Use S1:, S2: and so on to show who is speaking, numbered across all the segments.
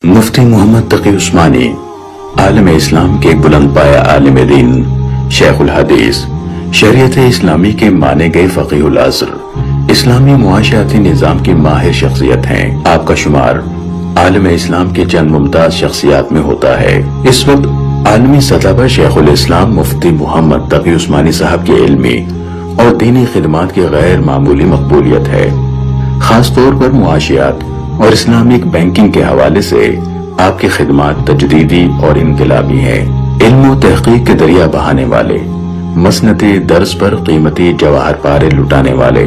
S1: مفتی محمد تقی عثمانی عالم اسلام کے ایک بلند پایہ عالم دین، شیخ الحدیث، شریعت اسلامی کے مانے گئے فقیہ العصر، اسلامی معاشرتی نظام کی ماہر شخصیت ہیں۔ آپ کا شمار عالم اسلام کے چند ممتاز شخصیات میں ہوتا ہے۔ اس وقت عالمی سطح پر شیخ الاسلام مفتی محمد تقی عثمانی صاحب کی علمی اور دینی خدمات کی غیر معمولی مقبولیت ہے۔ خاص طور پر معاشیات اور اسلامک بینکنگ کے حوالے سے آپ کی خدمات تجدیدی اور انقلابی ہیں۔ علم و تحقیق کے دریا بہانے والے، مسند درس پر قیمتی جواہر پارے لٹانے والے،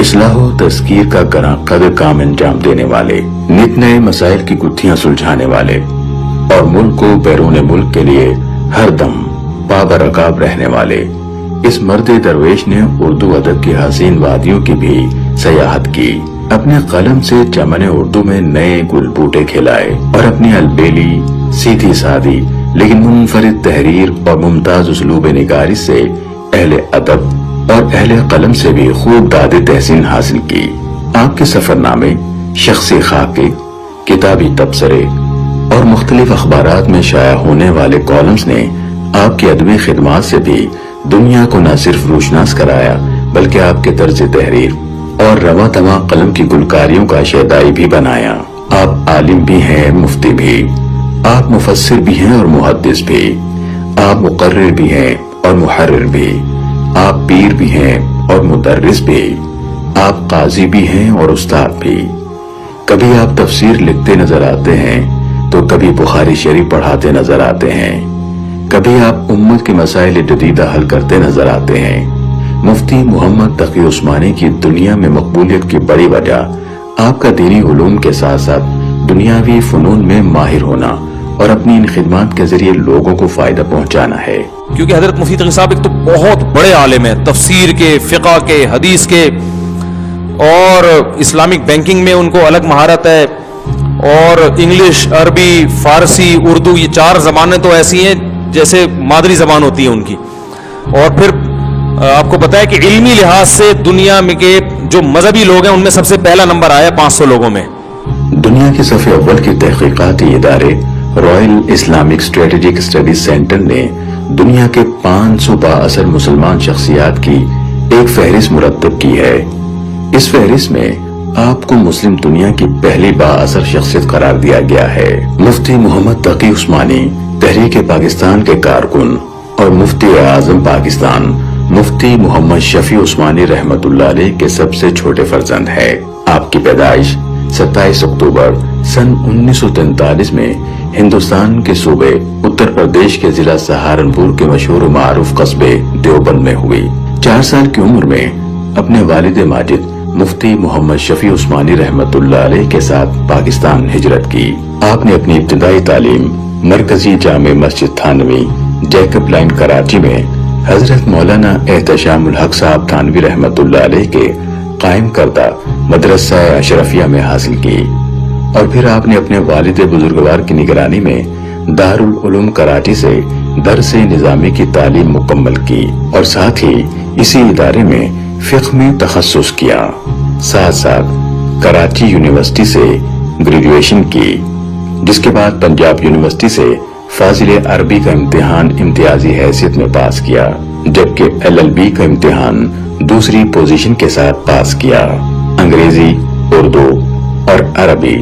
S1: اصلاح و تذکیر کا گراں قدر کام انجام دینے والے، نت نئے مسائل کی گتھیاں سلجھانے والے اور ملک و بیرون ملک کے لیے ہر دم پابرکاب رہنے والے اس مرد درویش نے اردو ادب کی حسین وادیوں کی بھی سیاحت کی۔ اپنے قلم سے چمن اردو میں نئے گل بوٹے کھلائے اور اپنی البیلی، سیدھی سادی لیکن منفرد تحریر اور ممتاز اسلوب نگاری سے اہل ادب اور اہل قلم سے بھی خوب داد تحسین حاصل کی۔ آپ کے سفر نامے، شخصی خاکے، کتابی تبصرے اور مختلف اخبارات میں شائع ہونے والے کالمز نے آپ کی ادبی خدمات سے بھی دنیا کو نہ صرف روشناس کرایا بلکہ آپ کے طرز تحریر اور رواں تواں قلم کی گلکاریوں کا شیدائی بھی بنایا۔ آپ عالم بھی ہیں، مفتی بھی، آپ مفسر بھی ہیں اور محدث بھی، آپ مقرر بھی ہیں اور محرر بھی، آپ پیر بھی ہیں اور مدرس بھی، آپ قاضی بھی ہیں اور استاد بھی۔ کبھی آپ تفسیر لکھتے نظر آتے ہیں تو کبھی بخاری شریف پڑھاتے نظر آتے ہیں، کبھی آپ امت کے مسائل جدیدہ حل کرتے نظر آتے ہیں۔ مفتی محمد تقی عثمانی کی دنیا میں مقبولیت کی بڑی وجہ آپ کا دینی علوم کے ساتھ ساتھ دنیاوی فنون میں ماہر ہونا اور اپنی ان خدمات کے ذریعے لوگوں کو فائدہ پہنچانا ہے۔
S2: کیونکہ حضرت مفتی تقی صاحب ایک تو بہت بڑے عالم ہیں، تفسیر کے، فقہ کے، حدیث کے، اور اسلامک بینکنگ میں ان کو الگ مہارت ہے، اور انگلش، عربی، فارسی، اردو، یہ 4 زبانیں تو ایسی ہیں جیسے مادری زبان ہوتی ہے ان کی۔ اور پھر آپ کو پتا ہے کہ علمی لحاظ سے دنیا میں کے جو مذہبی لوگ ہیں ان میں سب سے پہلا نمبر آیا 500 لوگوں میں۔
S1: دنیا کے صف اول کے تحقیقاتی ادارے Royal Islamic strategic studies centre نے دنیا کے 500 بااثر مسلمان شخصیات کی ایک فہرست مرتب کی ہے۔ اس فہرست میں آپ کو مسلم دنیا کی پہلی بااثر شخصیت قرار دیا گیا ہے۔ مفتی محمد تقی عثمانی تحریک پاکستان کے کارکن اور مفتی اعظم پاکستان مفتی محمد شفیع عثمانی رحمت اللہ علیہ کے سب سے چھوٹے فرزند ہے۔ آپ کی پیدائش 27 اکتوبر سن 1943 میں ہندوستان کے صوبے اتر پردیش کے ضلع سہارنپور کے مشہور و معروف قصبے دیوبند میں ہوئی۔ 4 سال کی عمر میں اپنے والد ماجد مفتی محمد شفیع عثمانی رحمت اللہ علیہ کے ساتھ پاکستان ہجرت کی۔ آپ نے اپنی ابتدائی تعلیم مرکزی جامع مسجد تھانوی جیکب لائن کراچی میں حضرت مولانا احتشام الحق صاحب تھانوی رحمت اللہ علیہ کے قائم کردہ مدرسہ اشرفیہ میں حاصل کی، اور پھر آپ نے اپنے والد بزرگوار کی نگرانی میں دارالعلوم کراچی سے درس نظامی کی تعلیم مکمل کی اور ساتھ ہی اسی ادارے میں فقہ میں تخصص کیا۔ ساتھ ساتھ کراچی یونیورسٹی سے گریجویشن کی، جس کے بعد پنجاب یونیورسٹی سے فاضل عربی کا امتحان امتیازی حیثیت میں پاس کیا، جبکہ LLB کا امتحان دوسری پوزیشن کے ساتھ پاس کیا۔ انگریزی، اردو اور عربی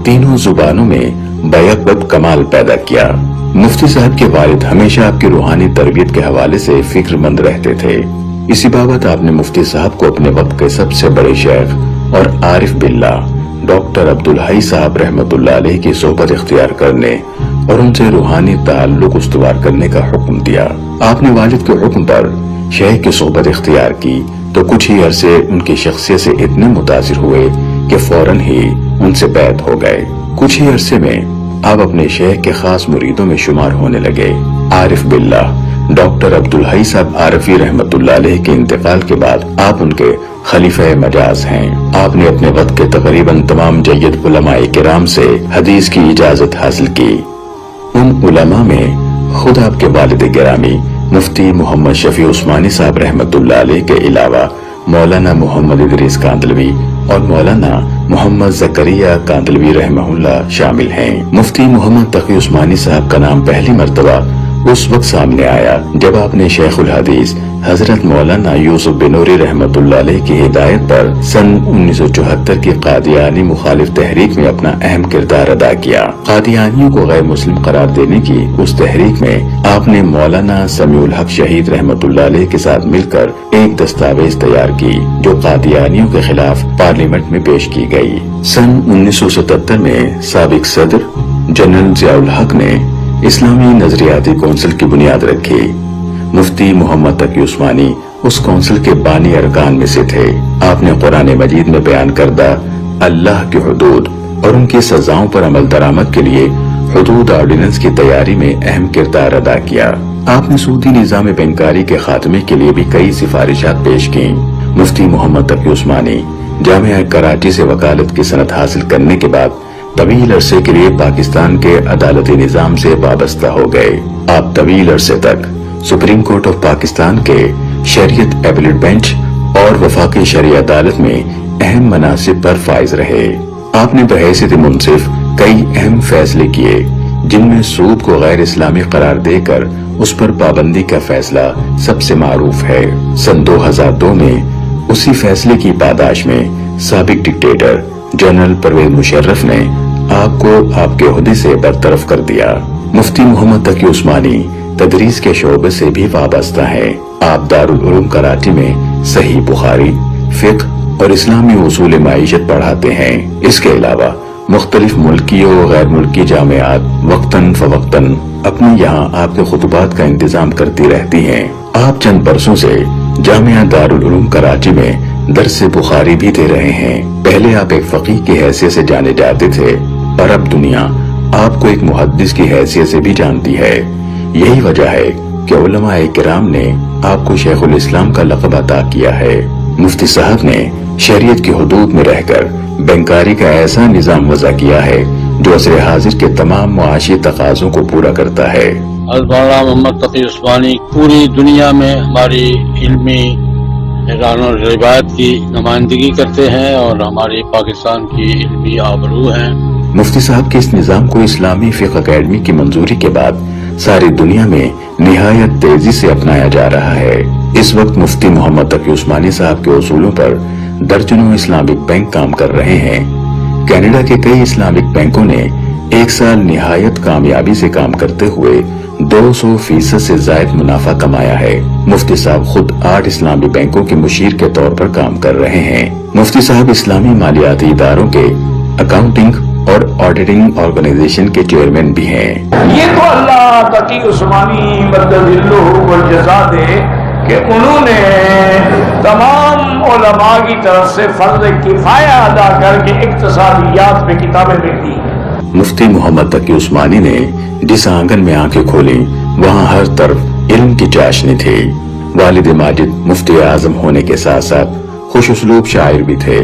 S1: تینوں زبانوں میں بیک وقت کمال پیدا کیا۔ مفتی صاحب کے والد ہمیشہ آپ کی روحانی تربیت کے حوالے سے فکر مند رہتے تھے۔ اسی بابت آپ نے مفتی صاحب کو اپنے وقت کے سب سے بڑے شیخ اور عارف باللہ ڈاکٹر عبدالحی صاحب رحمت اللہ علیہ کی صحبت اختیار کرنے اور ان سے روحانی تعلق استوار کرنے کا حکم دیا۔ آپ نے والد کے حکم پر شیخ کی صحبت اختیار کی تو کچھ ہی عرصے ان کی شخصیت سے اتنے متاثر ہوئے کہ فوراً ہی ان سے بیعت ہو گئے۔ کچھ ہی عرصے میں آپ اپنے شیخ کے خاص مریدوں میں شمار ہونے لگے۔ عارف باللہ ڈاکٹر عبدالحی صاحب عارفی رحمت اللہ علیہ کے انتقال کے بعد آپ ان کے خلیفہ مجاز ہیں۔ آپ نے اپنے وقت کے تقریباً تمام جید علماء کرام سے حدیث کی اجازت حاصل کی۔ ان علماء میں خود آپ کے والد گرامی مفتی محمد شفیع عثمانی صاحب رحمت اللہ علیہ کے علاوہ مولانا محمد ادریس کاندلوی اور مولانا محمد زکریا کاندلوی رحمہ اللہ شامل ہیں۔ مفتی محمد تقی عثمانی صاحب کا نام پہلی مرتبہ اس وقت سامنے آیا جب آپ نے شیخ الحدیث حضرت مولانا یوسف بنوری رحمت اللہ علیہ کی ہدایت پر سن 1974 کی قادیانی مخالف تحریک میں اپنا اہم کردار ادا کیا۔ قادیانیوں کو غیر مسلم قرار دینے کی اس تحریک میں آپ نے مولانا سمیع الحق شہید رحمت اللہ علیہ کے ساتھ مل کر ایک دستاویز تیار کی جو قادیانیوں کے خلاف پارلیمنٹ میں پیش کی گئی۔ سن 1977 میں سابق صدر جنرل ضیاء الحق نے اسلامی نظریاتی کونسل کی بنیاد رکھی۔ مفتی محمد تقی عثمانی اس کونسل کے بانی ارکان میں سے تھے۔ آپ نے قرآن مجید میں بیان کردہ اللہ کی حدود اور ان کی سزاؤں پر عمل درآمد کے لیے حدود آرڈیننس کی تیاری میں اہم کردار ادا کیا۔ آپ نے سودی نظام بینکاری کے خاتمے کے لیے بھی کئی سفارشات پیش کی۔ مفتی محمد تقی عثمانی جامعہ کراچی سے وکالت کی سند حاصل کرنے کے بعد طویل عرصے کے لیے پاکستان کے عدالتی نظام سے وابستہ ہو گئے۔ آپ طویل عرصے تک سپریم کورٹ آف پاکستان کے شریعت اپیلیٹ بینچ اور وفاقی شرعی عدالت میں اہم مناصب پر فائز رہے۔ آپ نے بحیثیت منصف کئی اہم فیصلے کیے جن میں سود کو غیر اسلامی قرار دے کر اس پر پابندی کا فیصلہ سب سے معروف ہے۔ سن 2002 میں اسی فیصلے کی پاداش میں سابق ڈکٹیٹر جنرل پرویز مشرف نے آپ کو آپ کے عہدے سے برطرف کر دیا۔ مفتی محمد تقی عثمانی تدریس کے شعبے سے بھی وابستہ ہیں۔ آپ دارالعلوم کراچی میں صحیح بخاری، فقہ اور اسلامی اصول معیشت پڑھاتے ہیں۔ اس کے علاوہ مختلف ملکی و غیر ملکی جامعات وقتاً فوقتاً اپنے یہاں آپ کے خطبات کا انتظام کرتی رہتی ہیں۔ آپ چند برسوں سے جامعہ دارالعلوم کراچی میں درس بخاری بھی دے رہے ہیں۔ پہلے آپ ایک فقیہ کی حیثیت سے جانے جاتے تھے اور اب دنیا آپ کو ایک محدث کی حیثیت سے بھی جانتی ہے۔ یہی وجہ ہے کہ علماء کرام نے آپ کو شیخ الاسلام کا لقب عطا کیا ہے۔ مفتی صاحب نے شریعت کی حدود میں رہ کر بینکاری کا ایسا نظام وضع کیا ہے جو عصر حاضر کے تمام معاشی تقاضوں کو پورا کرتا ہے۔
S3: مولانا محمد تقی عثمانی پوری دنیا میں ہماری علمی ران و روایت کی نمائندگی کرتے ہیں اور ہماری پاکستان کی علمی آبرو ہیں۔
S1: مفتی صاحب کے اس نظام کو اسلامی فقہ اکیڈمی کی منظوری کے بعد ساری دنیا میں نہایت تیزی سے اپنایا جا رہا ہے۔ اس وقت مفتی محمد تقی عثمانی صاحب کے اصولوں پر درجنوں اسلامک بینک کام کر رہے ہیں۔ کینیڈا کے کئی اسلامک بینکوں نے ایک سال نہایت کامیابی سے کام کرتے ہوئے 200% سے زائد منافع کمایا ہے۔ مفتی صاحب خود 8 اسلامی بینکوں کے مشیر کے طور پر کام کر رہے ہیں۔ مفتی صاحب اسلامی مالیاتی اداروں کے اکاؤنٹنگ اور آڈیٹنگ آرگنائزیشن کے چیئرمین بھی ہیں۔
S4: یہ تو اللہ تقی عثمانی مددلہ والجزا دے کہ انہوں نے تمام علماء کی طرف سے فرض کفایہ ادا کر کے اقتصادیات پہ کتابیں لکھ دی۔
S1: مفتی محمد تقی عثمانی نے جس آنگن میں آنکھیں کھولی وہاں ہر طرف علم کی چاشنی تھی۔ والد ماجد مفتی اعظم ہونے کے ساتھ ساتھ خوش اسلوب شاعر بھی تھے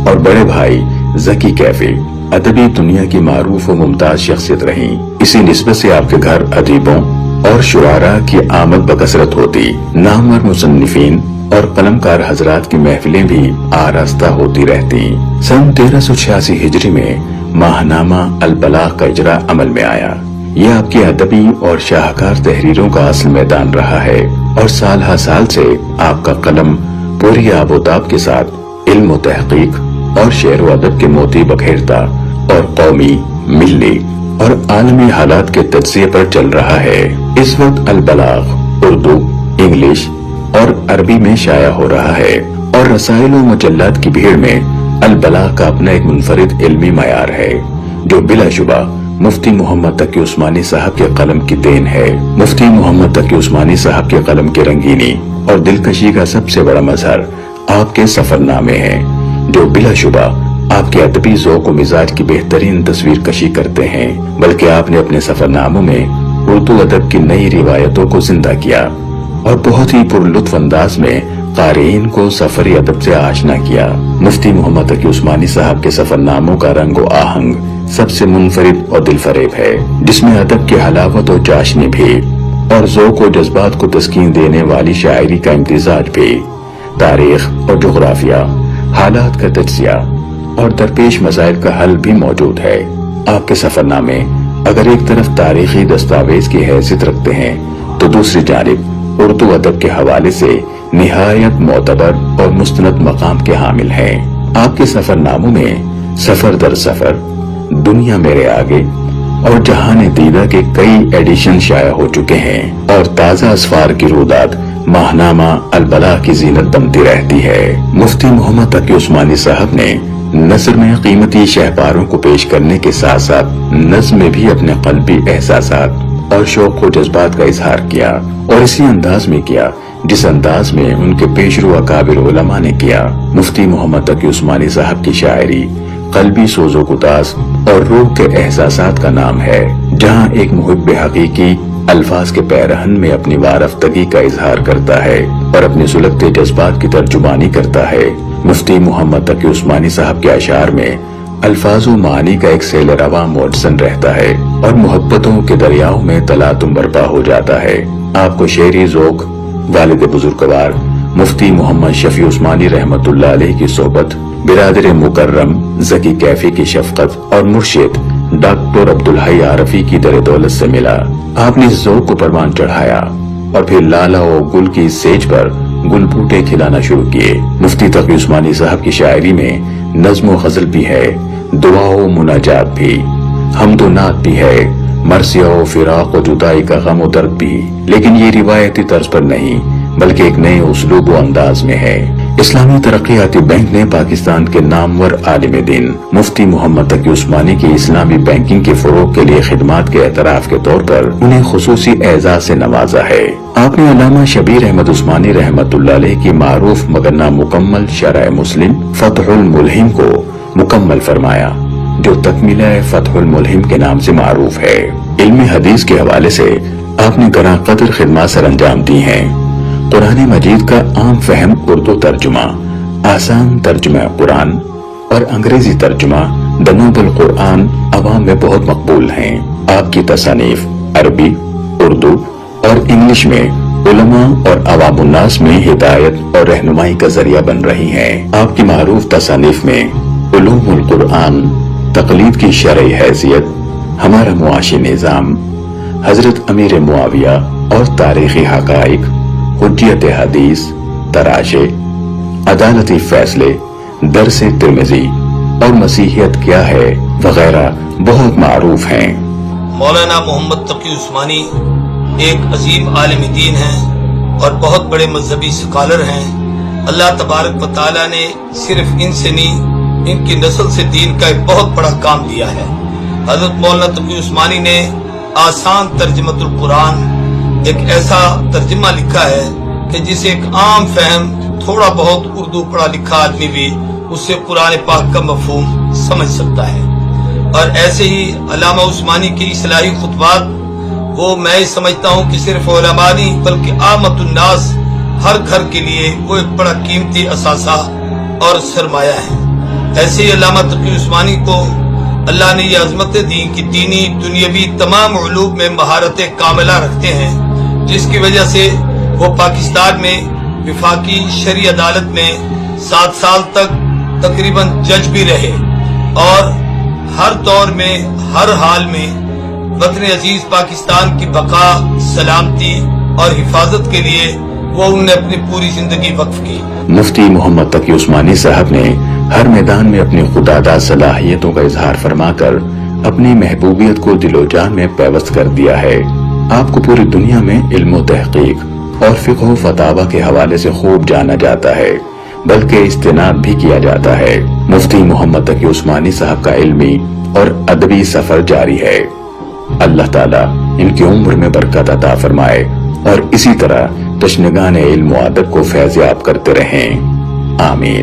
S1: اور بڑے بھائی ذکی کیفی ادبی دنیا کی معروف و ممتاز شخصیت رہیں۔ اسی نسبت سے آپ کے گھر ادیبوں اور شعراء کی آمد بکثرت ہوتی۔ نامور مصنفین اور قلمکار حضرات کی محفلیں بھی آراستہ ہوتی رہتی۔ سن 1386 ہجری میں ماہنامہ البلاغ کا اجرا عمل میں آیا۔ یہ آپ کی ادبی اور شاہکار تحریروں کا اصل میدان رہا ہے اور سال ہر سال سے آپ کا قلم پوری آب و تاب کے ساتھ علم و تحقیق اور شعر و ادب کے موتی بکھیرتا اور قومی، ملی اور عالمی حالات کے تجزیے پر چل رہا ہے۔ اس وقت البلاغ اردو، انگلش اور عربی میں شائع ہو رہا ہے اور رسائل و مجلات کی بھیڑ میں البلاغ کا اپنا ایک منفرد علمی معیار ہے جو بلا شبہ مفتی محمد تقی عثمانی صاحب کے قلم کی دین ہے۔ مفتی محمد تقی عثمانی صاحب کے قلم کی رنگینی اور دلکشی کا سب سے بڑا مظہر آپ کے سفر نامے ہیں جو بلا شبہ آپ کے ادبی ذوق و مزاج کی بہترین تصویر کشی کرتے ہیں۔ بلکہ آپ نے اپنے سفر ناموں میں اردو ادب کی نئی روایتوں کو زندہ کیا اور بہت ہی پر لطف انداز میں قارئین کو سفری ادب سے آشنا کیا۔ مفتی محمد تقی عثمانی صاحب کے سفر ناموں کا رنگ و آہنگ سب سے منفرد اور دل فریب ہے، جس میں ادب کی حلاوت و چاشنی بھی اور ذوق و جذبات کو تسکین دینے والی شاعری کا امتزاج بھی، تاریخ اور جغرافیہ، حالات کا تجزیہ اور درپیش مسائل کا حل بھی موجود ہے۔ آپ کے سفر نامے اگر ایک طرف تاریخی دستاویز کی حیثیت رکھتے ہیں تو دوسری جانب اردو ادب کے حوالے سے نہایت معتبر اور مستند مقام کے حامل ہیں۔ آپ کے سفر ناموں میں سفر در سفر، دنیا میرے آگے اور جہان دیدہ کے کئی ایڈیشن شائع ہو چکے ہیں، اور تازہ اسفار کی روداد ماہنامہ البلاغ کی زینت بنتی رہتی ہے۔ مفتی محمد تقی عثمانی صاحب نے نثر میں قیمتی شہپاروں کو پیش کرنے کے ساتھ ساتھ نظم میں بھی اپنے قلبی احساسات اور شوق و جذبات کا اظہار کیا، اور اسی انداز میں کیا جس انداز میں ان کے پیشرو اکابر علماء نے کیا۔ مفتی محمد تقی عثمانی صاحب کی شاعری قلبی سوز و گداز اور روح کے احساسات کا نام ہے، جہاں ایک محب حقیقی الفاظ کے پیرہن میں اپنی وارفتگی کا اظہار کرتا ہے اور اپنے سلگتے جذبات کی ترجمانی کرتا ہے۔ مفتی محمد تقی عثمانی صاحب کے اشعار میں الفاظ و معانی کا ایک سیل رواں موجزن رہتا ہے اور محبتوں کے دریاؤں میں تلاطم برپا ہو جاتا ہے۔ آپ کو شعری ذوق والد بزرگوار مفتی محمد شفیع عثمانی رحمت اللہ علیہ کی صحبت، برادر مکرم ذکی کیفی کی شفقت اور مرشد ڈاکٹر عبدالحی عارفی کی در دولت سے ملا۔ آپ نے اس ذوق کو پروان چڑھایا اور پھر لالا و گل کی سیج پر گل بوٹے کھلانا شروع کیے۔ مفتی تقی عثمانی صاحب کی شاعری میں نظم و غزل بھی ہے، دعا و مناجات بھی، حمد و نعت بھی ہے، مرثیہ و فراق و جدائی کا غم و درد بھی، لیکن یہ روایتی طرز پر نہیں بلکہ ایک نئے اسلوب و انداز میں ہے۔ اسلامی ترقیاتی بینک نے پاکستان کے نامور عالم دین مفتی محمد تقی عثمانی کی اسلامی بینکنگ کے فروغ کے لیے خدمات کے اعتراف کے طور پر انہیں خصوصی اعزاز سے نوازا ہے۔ آپ نے علامہ شبیر احمد عثمانی رحمت اللہ علیہ کی معروف مگر نامکمل شرح مسلم فتح الملہم کو مکمل فرمایا، جو تکملہ فتح الملہم کے نام سے معروف ہے۔ علم حدیث کے حوالے سے آپ نے گراں قدر خدمات سر انجام دی ہیں۔ قرآن مجید کا عام فہم اردو ترجمہ، آسان ترجمہ قرآن اور انگریزی ترجمہ دی نوبل قرآن عوام میں بہت مقبول ہیں۔ آپ کی تصانیف عربی، اردو اور انگلش میں علماء اور عوام الناس میں ہدایت اور رہنمائی کا ذریعہ بن رہی ہیں۔ آپ کی معروف تصانیف میں علوم القرآن، تقلید کی شرعی حیثیت، ہمارا معاشی نظام، حضرت امیر معاویہ اور تاریخی حقائق، حجیت حدیث، تراشے، عدالتی فیصلے، درس ترمذی اور مسیحیت کیا ہے وغیرہ بہت معروف ہیں۔
S5: مولانا محمد تقی عثمانی ایک عظیم عالم دین ہیں اور بہت بڑے مذہبی سکالر ہیں۔ اللہ تبارک و تعالیٰ نے صرف ان سے نہیں، ان کی نسل سے دین کا ایک بہت بڑا کام دیا ہے۔ حضرت مولانا تقی عثمانی نے آسان ترجمۃ القرآن ایک ایسا ترجمہ لکھا ہے کہ جسے ایک عام فہم تھوڑا بہت اردو پڑھا لکھا آدمی بھی اس سے قرآن پاک کا مفہوم سمجھ سکتا ہے۔ اور ایسے ہی علامہ عثمانی کی اصلاحی خطبات، وہ میں سمجھتا ہوں کہ صرف علماء نہیں بلکہ عامت الناس ہر گھر کے لیے وہ ایک بڑا قیمتی اثاثہ اور سرمایہ ہے۔ ایسے ہی علامہ تقی عثمانی کو اللہ نے یہ عظمت دی کہ دینی دنیاوی تمام علوم میں مہارت کاملہ رکھتے ہیں، جس کی وجہ سے وہ پاکستان میں وفاقی شرعی عدالت میں 7 سال تک تقریباً جج بھی رہے، اور ہر دور میں ہر حال میں وطن عزیز پاکستان کی بقا، سلامتی اور حفاظت کے لیے وہ انہوں نے اپنی پوری زندگی وقف کی۔
S1: مفتی محمد تقی عثمانی صاحب نے ہر میدان میں اپنی خودداد صلاحیتوں کا اظہار فرما کر اپنی محبوبیت کو دل و جان میں پیوست کر دیا ہے۔ آپ کو پوری دنیا میں علم و تحقیق اور فقہ و فتاوی کے حوالے سے خوب جانا جاتا ہے، بلکہ استناد بھی کیا جاتا ہے۔ مفتی محمد تقی عثمانی صاحب کا علمی اور ادبی سفر جاری ہے۔ اللہ تعالیٰ ان کی عمر میں برکت عطا فرمائے اور اسی طرح تشنگان علم و ادب کو فیض یاب کرتے رہیں، آمین۔